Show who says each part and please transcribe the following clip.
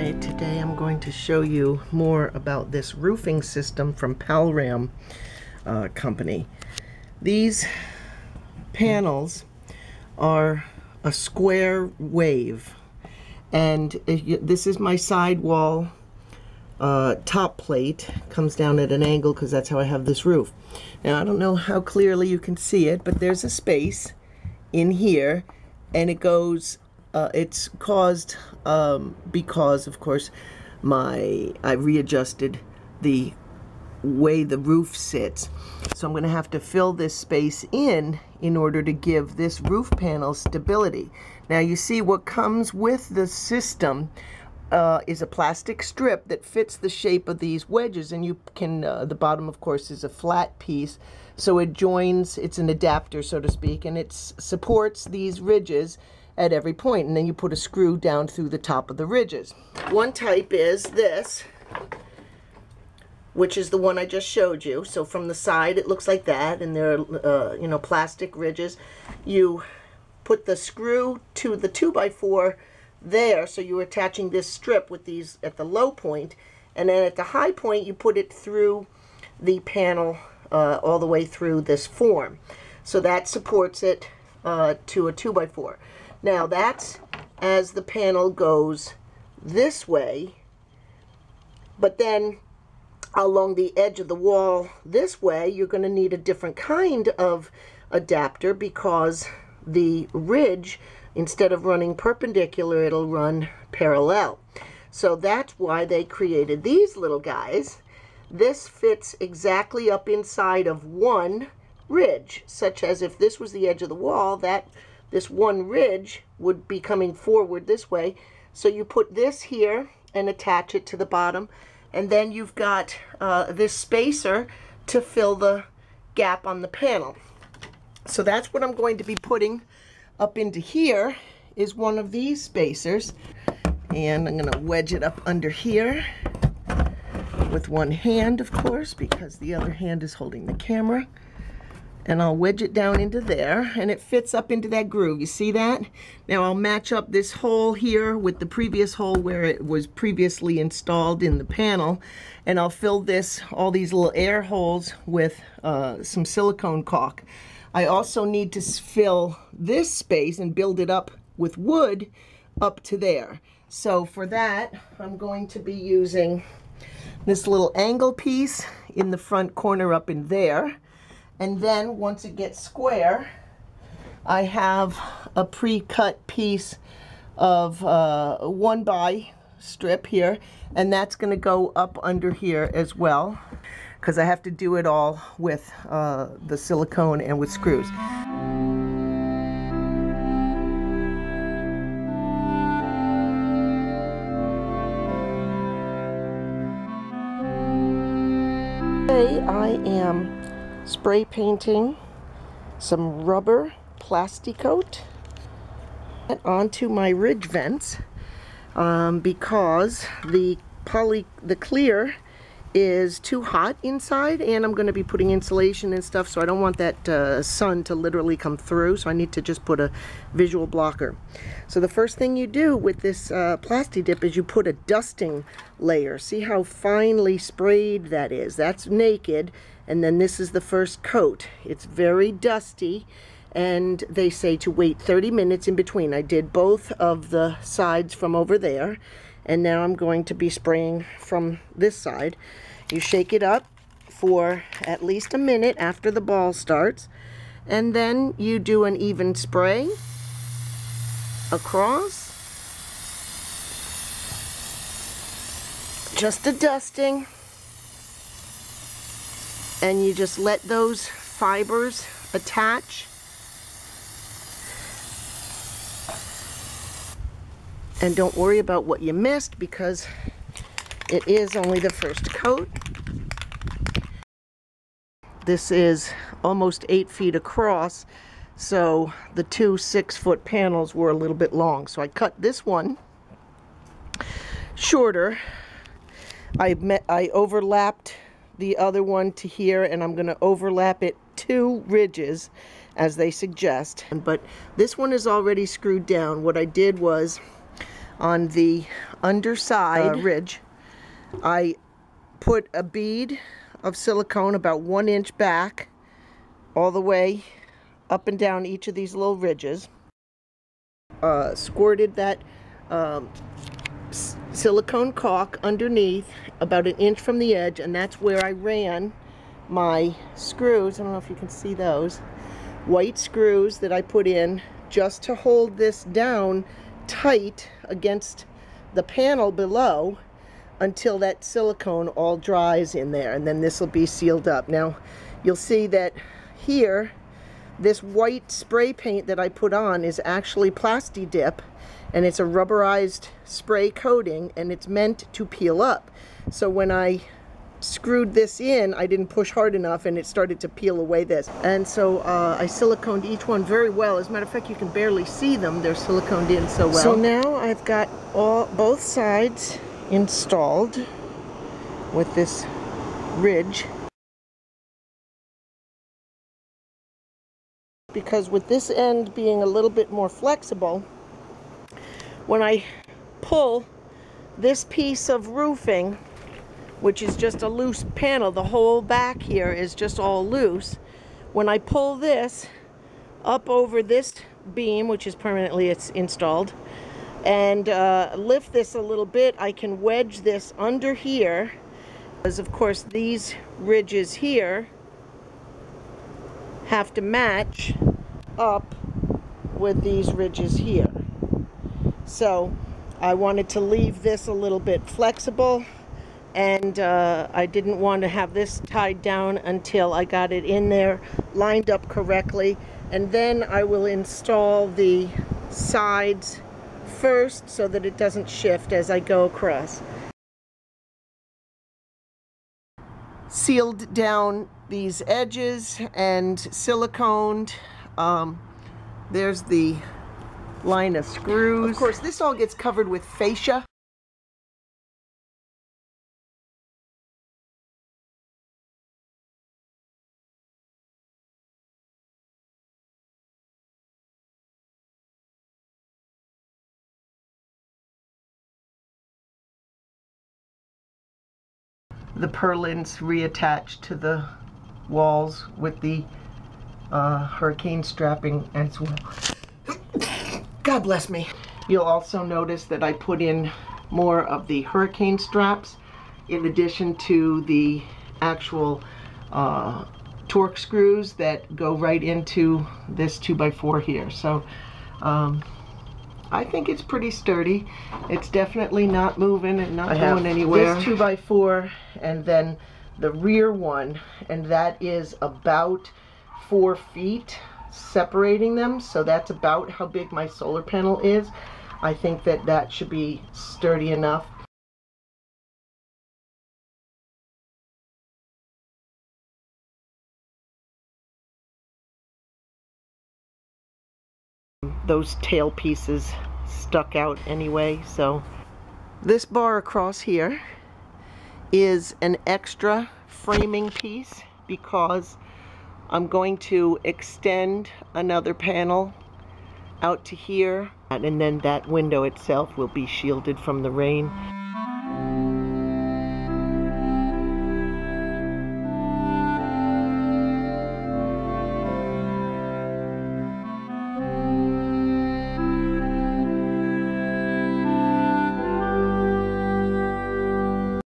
Speaker 1: Hi, today I'm going to show you more about this roofing system from Palram company. These panels are a square wave, and this is my sidewall top plate. Comes down at an angle because that's how I have this roof. Now I don't know how clearly you can see it, but there's a space in here, and it goes it's caused because, of course, I readjusted the way the roof sits. So I'm going to have to fill this space in order to give this roof panel stability. Now you see what comes with the system is a plastic strip that fits the shape of these wedges, and you can, the bottom of course is a flat piece, so it joins, it's an adapter so to speak, and it supports these ridges at every point, and then you put a screw down through the top of the ridges. One type is this, which is the one I just showed you. So from the side it looks like that, and there are you know, plastic ridges. You put the screw to the 2x4 there, so you're attaching this strip with these at the low point, and then at the high point you put it through the panel all the way through this form. So that supports it to a 2x4. Now that's as the panel goes this way, but then along the edge of the wall this way, you're going to need a different kind of adapter, because the ridge, instead of running perpendicular, it'll run parallel. So that's why they created these little guys. This fits exactly up inside of one ridge, such as if this was the edge of the wall, this one ridge would be coming forward this way. So you put this here and attach it to the bottom, and then you've got this spacer to fill the gap on the panel. So that's what I'm going to be putting up into here, is one of these spacers, and I'm going to wedge it up under here with one hand, of course, because the other hand is holding the camera. And I'll wedge it down into there, and it fits up into that groove. You see that? Now I'll match up this hole here with the previous hole where it was previously installed in the panel, and I'll fill all these little air holes with some silicone caulk. I also need to fill this space and build it up with wood up to there. So for that, I'm going to be using this little angle piece in the front corner up in there. And then once it gets square, I have a pre-cut piece of 1x strip here, and that's going to go up under here as well, because I have to do it all with the silicone and with screws. Today I am spray painting some rubber Plasticoat onto my ridge vents because the clear is too hot inside, and I'm going to be putting insulation and stuff, so I don't want that sun to literally come through, so I need to just put a visual blocker. So the first thing you do with this Plasti Dip is you put a dusting layer. See how finely sprayed that is? That's naked. And then this is the first coat. It's very dusty, and they say to wait 30 minutes in between. I did both of the sides from over there, and now I'm going to be spraying from this side. You shake it up for at least a minute after the ball starts, and then you do an even spray across. Just a dusting. And you just let those fibers attach. And don't worry about what you missed, because it is only the first coat. This is almost 8 feet across, so the two 6-foot panels were a little bit long. So I cut this one shorter. I overlapped the other one to here, and I'm going to overlap it 2 ridges as they suggest. But this one is already screwed down. What I did was on the underside ridge. I put a bead of silicone about 1 inch back, all the way up and down each of these little ridges. Squirted that silicone caulk underneath about 1 inch from the edge, and that's where I ran my screws. I don't know if you can see those white screws that I put in just to hold this down tight against the panel below until that silicone all dries in there, and then this will be sealed up. Now you'll see that here this white spray paint that I put on is actually Plasti Dip, and it's a rubberized spray coating, and it's meant to peel up. So when I screwed this in, I didn't push hard enough and it started to peel away this. And so I siliconed each one very well. As a matter of fact, you can barely see them. They're siliconed in so well. So now I've got both sides installed with this ridge. Because with this end being a little bit more flexible, when I pull this piece of roofing, which is just a loose panel, the whole back here is just all loose. When I pull this up over this beam, which is permanently installed, and lift this a little bit, I can wedge this under here, because of course these ridges here have to match up with these ridges here. So I wanted to leave this a little bit flexible, and I didn't want to have this tied down until I got it in there lined up correctly, and then I will install the sides first so that it doesn't shift as I go across. Sealed down these edges and siliconed. There's the line of screws. Of course, this all gets covered with fascia. The purlins reattached to the walls with the hurricane strapping as well. God bless me. You'll also notice that I put in more of the hurricane straps in addition to the actual torque screws that go right into this 2x4 here. So I think it's pretty sturdy. It's definitely not moving and not going anywhere. This 2x4 and then the rear one, and that is about 4 feet separating them. So that's about how big my solar panel is. I think that that should be sturdy enough. Those tail pieces stuck out anyway, so this bar across here is an extra framing piece because I'm going to extend another panel out to here, and then that window itself will be shielded from the rain.